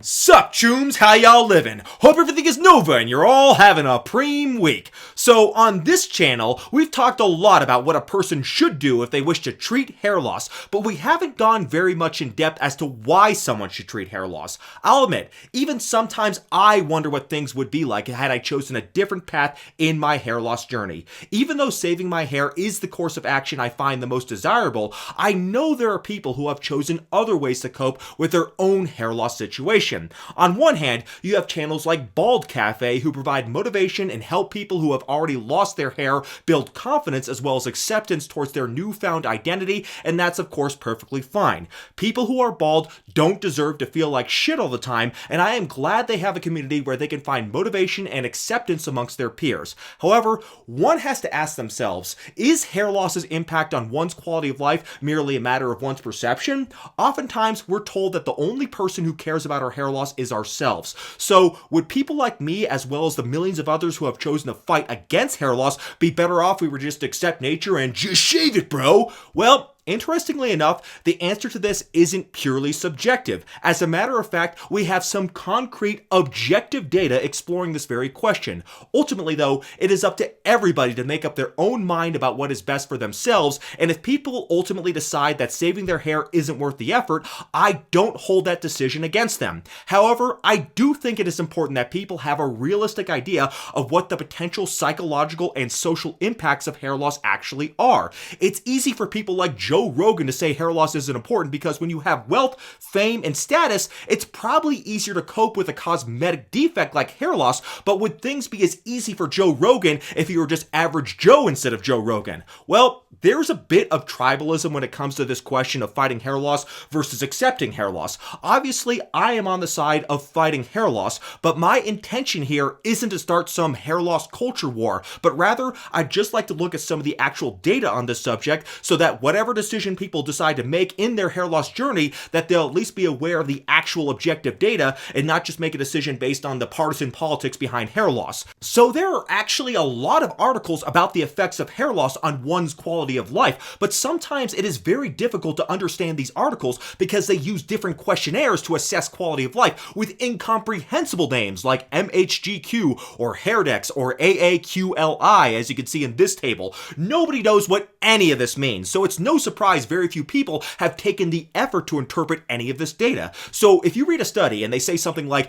Sup, chooms, how y'all living? Hope everything is Nova and you're all having a preem week. So on this channel, we've talked a lot about what a person should do if they wish to treat hair loss, but we haven't gone very much in depth as to why someone should treat hair loss. I'll admit, even sometimes I wonder what things would be like had I chosen a different path in my hair loss journey. Even though saving my hair is the course of action I find the most desirable, I know there are people who have chosen other ways to cope with their own hair loss situation. On one hand, you have channels like Haircafe who provide motivation and help people who have already lost their hair build confidence as well as acceptance towards their newfound identity, and that's of course perfectly fine. People who are bald don't deserve to feel like shit all the time, and I am glad they have a community where they can find motivation and acceptance amongst their peers. However, one has to ask themselves, is hair loss's impact on one's quality of life merely a matter of one's perception? Oftentimes, we're told that the only person who cares about our hair loss is ourselves. So would people like me, as well as the millions of others who have chosen to fight against hair loss, be better off if we were just to accept nature and just shave it, bro? Well, interestingly enough, the answer to this isn't purely subjective. As a matter of fact, we have some concrete, objective data exploring this very question. Ultimately, though, it is up to everybody to make up their own mind about what is best for themselves, and if people ultimately decide that saving their hair isn't worth the effort, I don't hold that decision against them. However, I do think it is important that people have a realistic idea of what the potential psychological and social impacts of hair loss actually are. It's easy for people like Joe Rogan to say hair loss isn't important because when you have wealth, fame, and status, it's probably easier to cope with a cosmetic defect like hair loss, but would things be as easy for Joe Rogan if he were just average Joe instead of Joe Rogan? Well, there's a bit of tribalism when it comes to this question of fighting hair loss versus accepting hair loss. Obviously, I am on the side of fighting hair loss, but my intention here isn't to start some hair loss culture war, but rather, I'd just like to look at some of the actual data on this subject so that whatever decision people decide to make in their hair loss journey, that they'll at least be aware of the actual objective data and not just make a decision based on the partisan politics behind hair loss. So there are actually a lot of articles about the effects of hair loss on one's quality of life, but sometimes it is very difficult to understand these articles because they use different questionnaires to assess quality of life with incomprehensible names like MHGQ or Hairdex or AAQLI, as you can see in this table. Nobody knows what any of this means, so it's no surprise very few people have taken the effort to interpret any of this data. So if you read a study and they say something like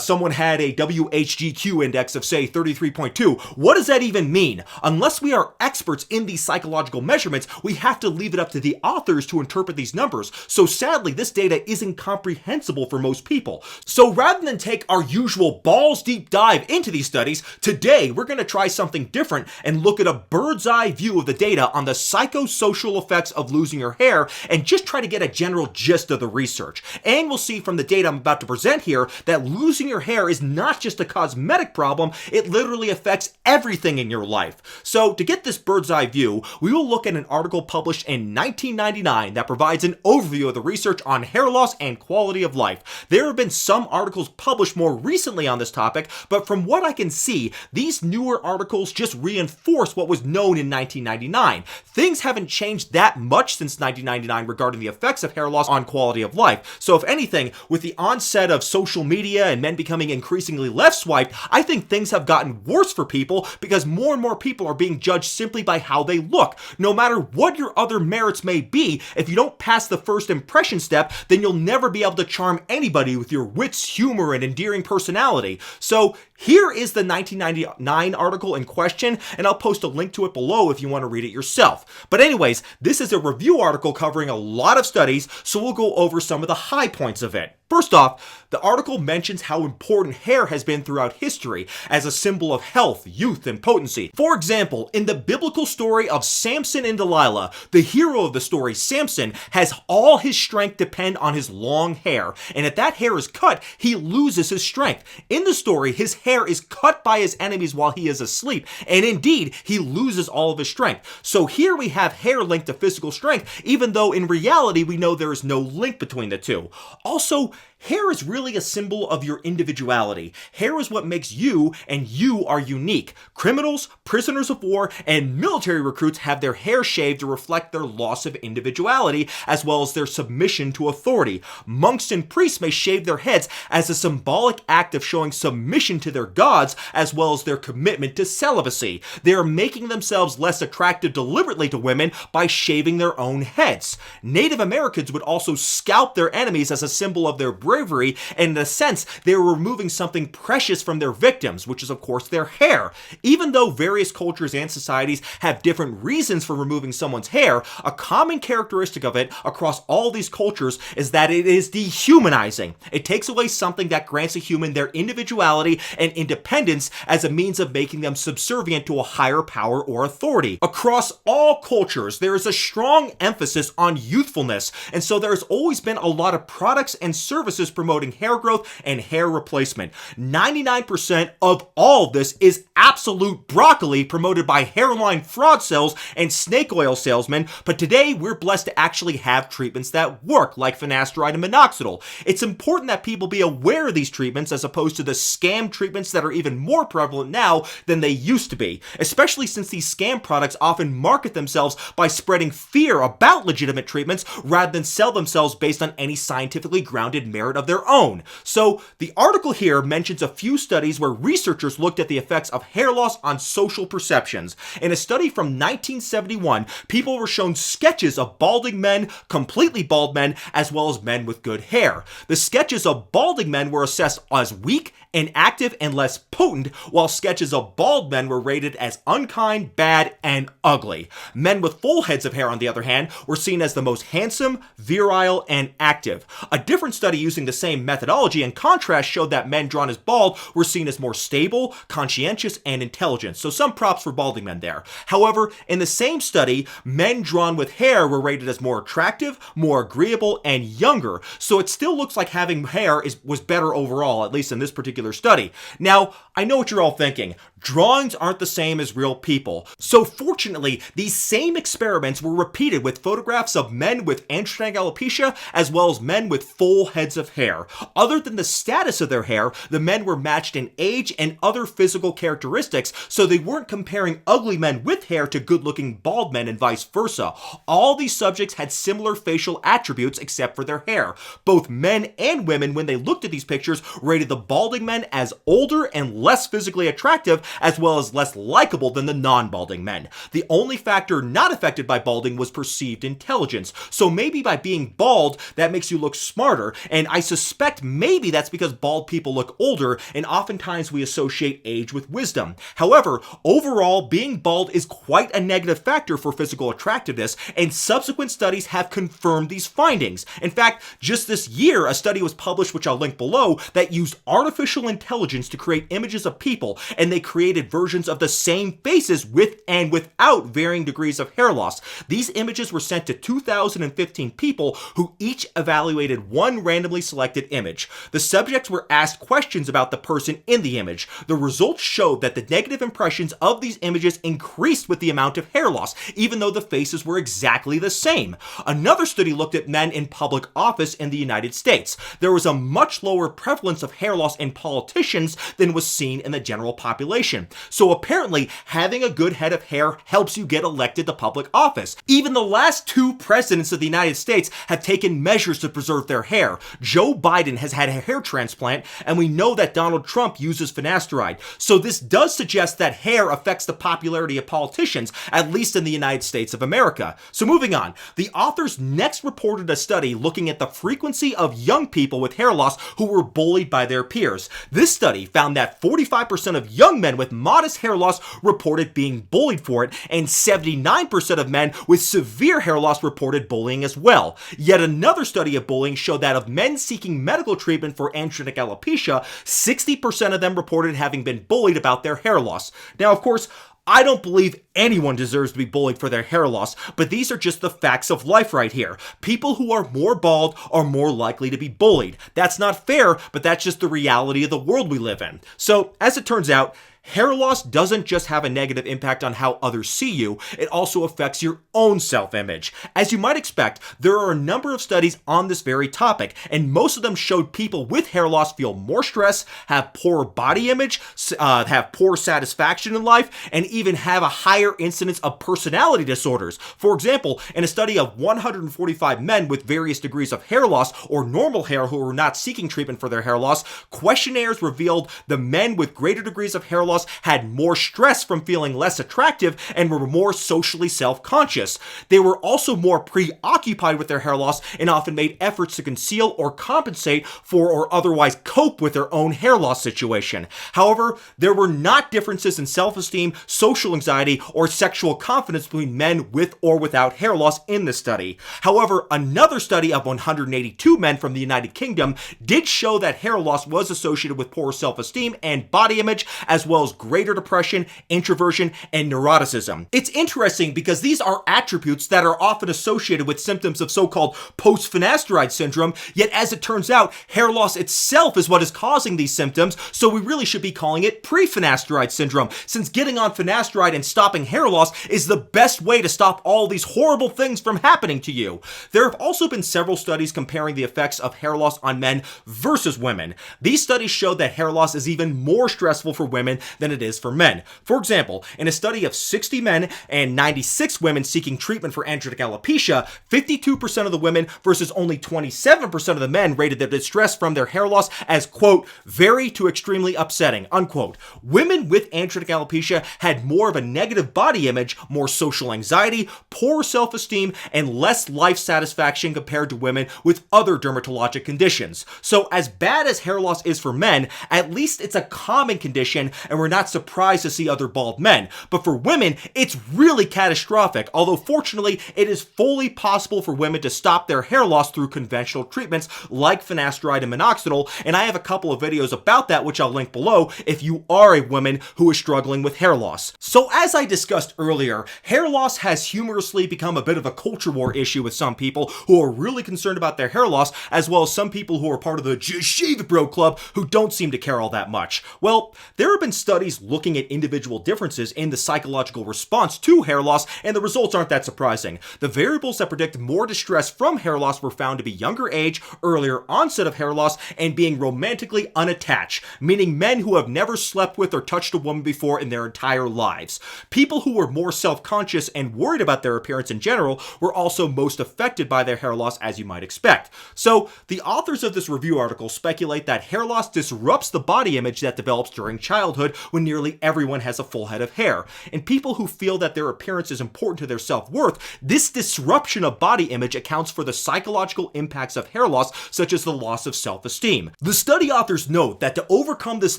someone had a WHGQ index of say 33.2, what does that even mean? Unless we are experts in these psychological measurements, we have to leave it up to the authors to interpret these numbers. So sadly, this data is incomprehensible for most people. So rather than take our usual balls deep dive into these studies, today we're going to try something different and look at a bird's eye view of the data on the psychosocial effects of losing your hair and just try to get a general gist of the research. And we'll see from the data I'm about to present here that losing your hair is not just a cosmetic problem, it literally affects everything in your life. So to get this bird's eye view, we will look at an article published in 1999 that provides an overview of the research on hair loss and quality of life. There have been some articles published more recently on this topic, but from what I can see, these newer articles just reinforce what was known in 1999. Things haven't changed that much since 1999 regarding the effects of hair loss on quality of life. So if anything, with the onset of social media and men becoming increasingly left swiped, I think things have gotten worse for people because more and more people are being judged simply by how they look. No matter what your other merits may be, if you don't pass the first impression step, then you'll never be able to charm anybody with your wits, humor, and endearing personality. So here is the 1999 article in question, and I'll post a link to it below if you want to read it yourself. But anyways, this is a review article covering a lot of studies, so we'll go over some of the high points of it. First off, the article mentions how important hair has been throughout history as a symbol of health, youth, and potency. For example, in the biblical story of Samson and Delilah, the hero of the story, Samson, has all his strength depend on his long hair, and if that hair is cut, he loses his strength. In the story, his hair is cut by his enemies while he is asleep, and indeed, he loses all of his strength. So here we have hair linked to physical physical strength, even though in reality we know there is no link between the two. Also, hair is really a symbol of your individuality. Hair is what makes you, and you are unique. Criminals, prisoners of war, and military recruits have their hair shaved to reflect their loss of individuality, as well as their submission to authority. Monks and priests may shave their heads as a symbolic act of showing submission to their gods, as well as their commitment to celibacy. They are making themselves less attractive deliberately to women by shaving their own heads. Native Americans would also scalp their enemies as a symbol of their bravery, and in a sense, they were removing something precious from their victims, which is of course their hair. Even though various cultures and societies have different reasons for removing someone's hair, a common characteristic of it across all these cultures is that it is dehumanizing. It takes away something that grants a human their individuality and independence as a means of making them subservient to a higher power or authority. Across all cultures, there is a strong emphasis on youthfulness, and so there has always been a lot of products and services promoting hair growth and hair replacement. 99% of all this is absolute broccoli promoted by hairline fraud cells and snake oil salesmen, but today we're blessed to actually have treatments that work, like finasteride and minoxidil. It's important that people be aware of these treatments as opposed to the scam treatments that are even more prevalent now than they used to be, especially since these scam products often market themselves by spreading fear about legitimate treatments rather than sell themselves based on any scientifically grounded merit of their own. So the article here mentions a few studies where researchers looked at the effects of hair loss on social perceptions. In a study from 1971, people were shown sketches of balding men, completely bald men, as well as men with good hair. The sketches of balding men were assessed as weak, inactive, and less potent, while sketches of bald men were rated as unkind, bad, and ugly. Men with full heads of hair, on the other hand, were seen as the most handsome, virile, and active. A different study using the same methodology and contrast showed that men drawn as bald were seen as more stable, conscientious, and intelligent. So some props for balding men there. However, in the same study, men drawn with hair were rated as more attractive, more agreeable, and younger. So it still looks like having hair was better overall, at least in this particular study. Now, I know what you're all thinking. Drawings aren't the same as real people. So fortunately, these same experiments were repeated with photographs of men with androgenetic alopecia as well as men with full heads of hair. Other than the status of their hair, the men were matched in age and other physical characteristics, so they weren't comparing ugly men with hair to good-looking bald men and vice versa. All these subjects had similar facial attributes except for their hair. Both men and women, when they looked at these pictures, rated the balding men as older and less physically attractive, as well as less likable than the non-balding men. The only factor not affected by balding was perceived intelligence. So maybe by being bald, that makes you look smarter, and I suspect maybe that's because bald people look older, and oftentimes we associate age with wisdom. However, overall, being bald is quite a negative factor for physical attractiveness, and subsequent studies have confirmed these findings. In fact, just this year, a study was published, which I'll link below, that used artificial intelligence to create images of people, and they created versions of the same faces with and without varying degrees of hair loss. These images were sent to 2,015 people who each evaluated one randomly selected image. The subjects were asked questions about the person in the image. The results showed that the negative impressions of these images increased with the amount of hair loss, even though the faces were exactly the same. Another study looked at men in public office in the United States. There was a much lower prevalence of hair loss in politicians than was seen in the general population. So apparently, having a good head of hair helps you get elected to public office. Even the last two presidents of the United States have taken measures to preserve their hair. Joe Biden has had a hair transplant, and we know that Donald Trump uses finasteride. So this does suggest that hair affects the popularity of politicians, at least in the United States of America. So moving on, the authors next reported a study looking at the frequency of young people with hair loss who were bullied by their peers. This study found that 45% of young men with modest hair loss reported being bullied for it, and 79% of men with severe hair loss reported bullying as well. Yet another study of bullying showed that of men seeking medical treatment for androgenetic alopecia, 60% of them reported having been bullied about their hair loss. Now, of course, I don't believe anyone deserves to be bullied for their hair loss, but these are just the facts of life right here. People who are more bald are more likely to be bullied. That's not fair, but that's just the reality of the world we live in. So, as it turns out, hair loss doesn't just have a negative impact on how others see you, it also affects your own self-image. As you might expect, there are a number of studies on this very topic, and most of them showed people with hair loss feel more stress, have poorer body image, have poor satisfaction in life, and even have a higher incidence of personality disorders. For example, in a study of 145 men with various degrees of hair loss or normal hair who were not seeking treatment for their hair loss, questionnaires revealed the men with greater degrees of hair loss had more stress from feeling less attractive and were more socially self-conscious. They were also more preoccupied with their hair loss and often made efforts to conceal or compensate for or otherwise cope with their own hair loss situation. However, there were not differences in self-esteem, social anxiety, or sexual confidence between men with or without hair loss in the study. However, another study of 182 men from the United Kingdom did show that hair loss was associated with poor self-esteem and body image, as well as greater depression, introversion, and neuroticism. It's interesting because these are attributes that are often associated with symptoms of so-called post-finasteride syndrome, yet as it turns out, hair loss itself is what is causing these symptoms, so we really should be calling it pre-finasteride syndrome, since getting on finasteride and stopping hair loss is the best way to stop all these horrible things from happening to you. There have also been several studies comparing the effects of hair loss on men versus women. These studies show that hair loss is even more stressful for women than it is for men. For example, in a study of 60 men and 96 women seeking treatment for androgenetic alopecia, 52% of the women versus only 27% of the men rated their distress from their hair loss as, quote, very to extremely upsetting, unquote. Women with androgenetic alopecia had more of a negative body image, more social anxiety, poor self-esteem, and less life satisfaction compared to women with other dermatologic conditions. So as bad as hair loss is for men, at least it's a common condition and we're not surprised to see other bald men. But for women, it's really catastrophic, although fortunately, it is fully possible for women to stop their hair loss through conventional treatments like finasteride and minoxidil, and I have a couple of videos about that which I'll link below if you are a woman who is struggling with hair loss. So as I discussed earlier, hair loss has humorously become a bit of a culture war issue with some people who are really concerned about their hair loss, as well as some people who are part of the Just Shave It Bro Club who don't seem to care all that much. Well, there have been studies looking at individual differences in the psychological response to hair loss, and the results aren't that surprising. The variables that predict more distress from hair loss were found to be younger age, earlier onset of hair loss, and being romantically unattached, meaning men who have never slept with or touched a woman before in their entire lives. People who were more self-conscious and worried about their appearance in general were also most affected by their hair loss, as you might expect. So, the authors of this review article speculate that hair loss disrupts the body image that develops during childhood when nearly everyone has a full head of hair. In people who feel that their appearance is important to their self-worth, this disruption of body image accounts for the psychological impacts of hair loss, such as the loss of self-esteem. The study authors note that to overcome this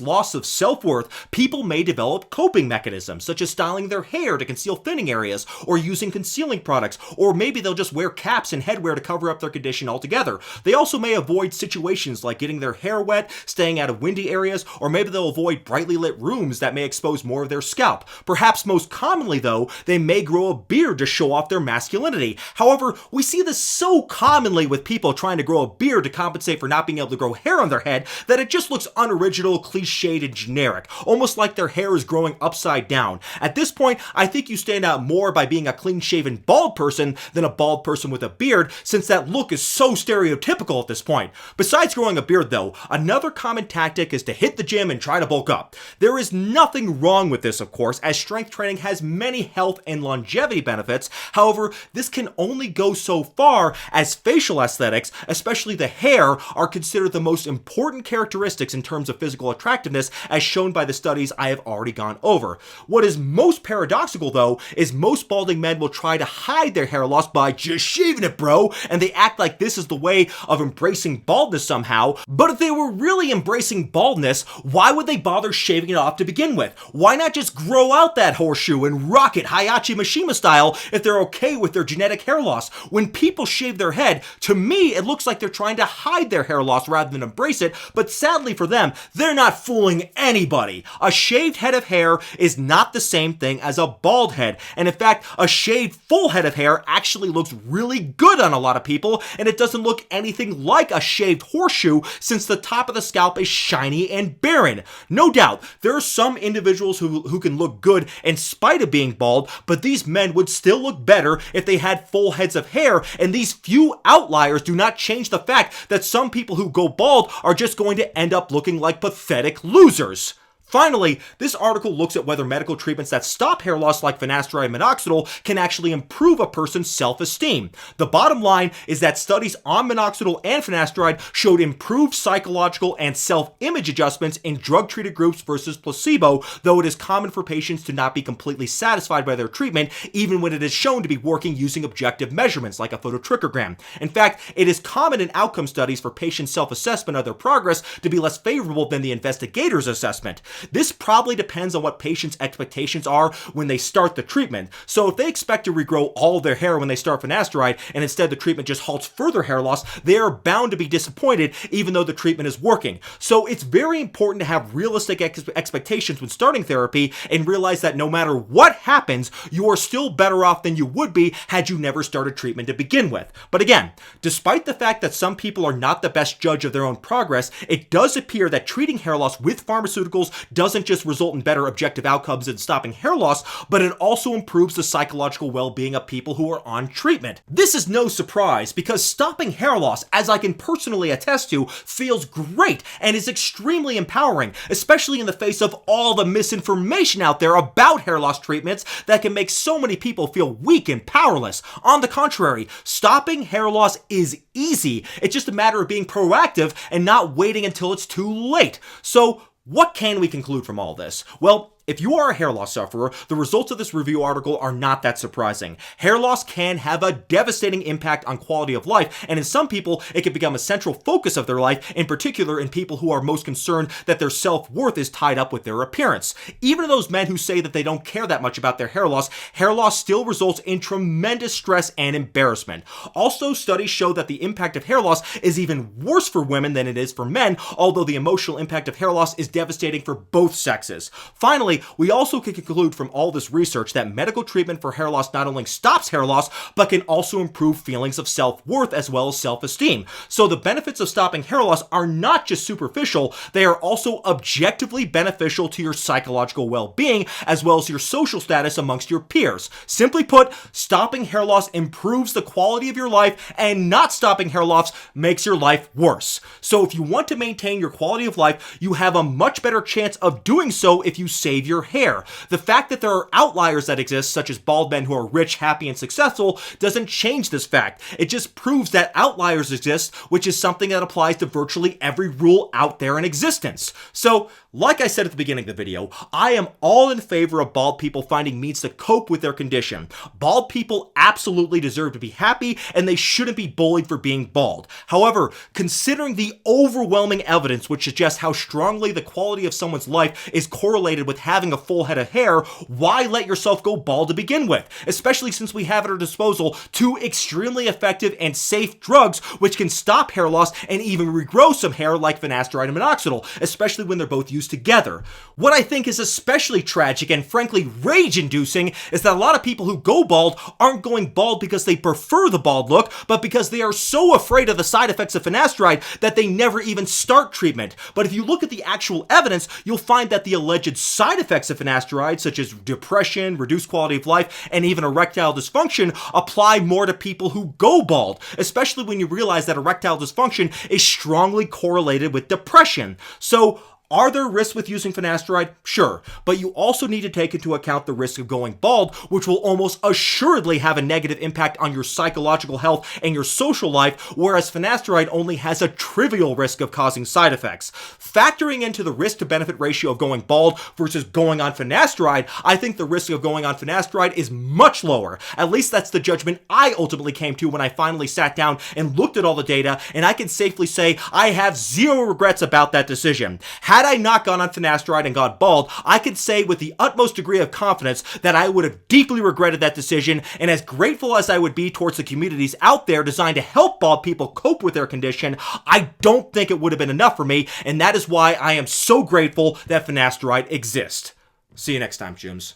loss of self-worth, people may develop coping mechanisms, such as styling their hair to conceal thinning areas, or using concealing products, or maybe they'll just wear caps and headwear to cover up their condition altogether. They also may avoid situations like getting their hair wet, staying out of windy areas, or maybe they'll avoid brightly lit rooms that may expose more of their scalp. Perhaps most commonly though, they may grow a beard to show off their masculinity. However, we see this so commonly with people trying to grow a beard to compensate for not being able to grow hair on their head that it just looks unoriginal, cliched, and generic, almost like their hair is growing upside down. At this point, I think you stand out more by being a clean-shaven bald person than a bald person with a beard, since that look is so stereotypical at this point. Besides growing a beard though, another common tactic is to hit the gym and try to bulk up. There is nothing wrong with this, of course, as strength training has many health and longevity benefits. However, this can only go so far, as facial aesthetics, especially the hair, are considered the most important characteristics in terms of physical attractiveness, as shown by the studies I have already gone over. What is most paradoxical though, is most balding men will try to hide their hair loss by just shaving it, bro, and they act like this is the way of embracing baldness somehow. But if they were really embracing baldness, why would they bother shaving it off to begin with? Why not just grow out that horseshoe and rock it Hayachi Mishima style if they're okay with their genetic hair loss? When people shave their head, to me it looks like they're trying to hide their hair loss rather than embrace it, but sadly for them, they're not fooling anybody. A shaved head of hair is not the same thing as a bald head. And in fact, a shaved full head of hair actually looks really good on a lot of people, and it doesn't look anything like a shaved horseshoe since the top of the scalp is shiny and barren. No doubt, there are some individuals who can look good in spite of being bald, but these men would still look better if they had full heads of hair, and these few outliers do not change the fact that some people who go bald are just going to end up looking like pathetic losers. Finally, this article looks at whether medical treatments that stop hair loss like finasteride and minoxidil can actually improve a person's self-esteem. The bottom line is that studies on minoxidil and finasteride showed improved psychological and self-image adjustments in drug-treated groups versus placebo, though it is common for patients to not be completely satisfied by their treatment, even when it is shown to be working using objective measurements like a phototrichogram. In fact, it is common in outcome studies for patients' self-assessment of their progress to be less favorable than the investigator's assessment. This probably depends on what patients' expectations are when they start the treatment. So if they expect to regrow all of their hair when they start finasteride, and instead the treatment just halts further hair loss, they are bound to be disappointed even though the treatment is working. So it's very important to have realistic expectations when starting therapy and realize that no matter what happens, you are still better off than you would be had you never started treatment to begin with. But again, despite the fact that some people are not the best judge of their own progress, it does appear that treating hair loss with pharmaceuticals doesn't just result in better objective outcomes in stopping hair loss, but it also improves the psychological well-being of people who are on treatment. This is no surprise because stopping hair loss, as I can personally attest to, feels great and is extremely empowering, especially in the face of all the misinformation out there about hair loss treatments that can make so many people feel weak and powerless. On the contrary, stopping hair loss is easy. It's just a matter of being proactive and not waiting until it's too late. So, what can we conclude from all this? Well, if you are a hair loss sufferer, the results of this review article are not that surprising. Hair loss can have a devastating impact on quality of life, and in some people, it can become a central focus of their life, in particular in people who are most concerned that their self-worth is tied up with their appearance. Even in those men who say that they don't care that much about their hair loss still results in tremendous stress and embarrassment. Also, studies show that the impact of hair loss is even worse for women than it is for men, although the emotional impact of hair loss is devastating for both sexes. Finally, we also can conclude from all this research that medical treatment for hair loss not only stops hair loss, but can also improve feelings of self-worth as well as self-esteem. So the benefits of stopping hair loss are not just superficial, they are also objectively beneficial to your psychological well-being as well as your social status amongst your peers. Simply put, stopping hair loss improves the quality of your life, and not stopping hair loss makes your life worse. So if you want to maintain your quality of life, you have a much better chance of doing so if you save your hair. The fact that there are outliers that exist, such as bald men who are rich, happy, and successful, doesn't change this fact. It just proves that outliers exist, which is something that applies to virtually every rule out there in existence. So, like I said at the beginning of the video, I am all in favor of bald people finding means to cope with their condition. Bald people absolutely deserve to be happy, and they shouldn't be bullied for being bald. However, considering the overwhelming evidence which suggests how strongly the quality of someone's life is correlated with having a full head of hair, why let yourself go bald to begin with? Especially since we have at our disposal two extremely effective and safe drugs which can stop hair loss and even regrow some hair like finasteride and minoxidil, especially when they're both used together. What I think is especially tragic and frankly rage-inducing is that a lot of people who go bald aren't going bald because they prefer the bald look, but because they are so afraid of the side effects of finasteride that they never even start treatment. But if you look at the actual evidence, you'll find that the alleged side effects of finasteride, such as depression, reduced quality of life, and even erectile dysfunction, apply more to people who go bald, especially when you realize that erectile dysfunction is strongly correlated with depression. So, are there risks with using finasteride? Sure, but you also need to take into account the risk of going bald, which will almost assuredly have a negative impact on your psychological health and your social life, whereas finasteride only has a trivial risk of causing side effects. Factoring into the risk to benefit ratio of going bald versus going on finasteride, I think the risk of going on finasteride is much lower. At least that's the judgment I ultimately came to when I finally sat down and looked at all the data, and I can safely say I have zero regrets about that decision. Had I not gone on finasteride and gone bald, I could say with the utmost degree of confidence that I would have deeply regretted that decision, and as grateful as I would be towards the communities out there designed to help bald people cope with their condition, I don't think it would have been enough for me, and that is why I am so grateful that finasteride exists. See you next time, Jooms.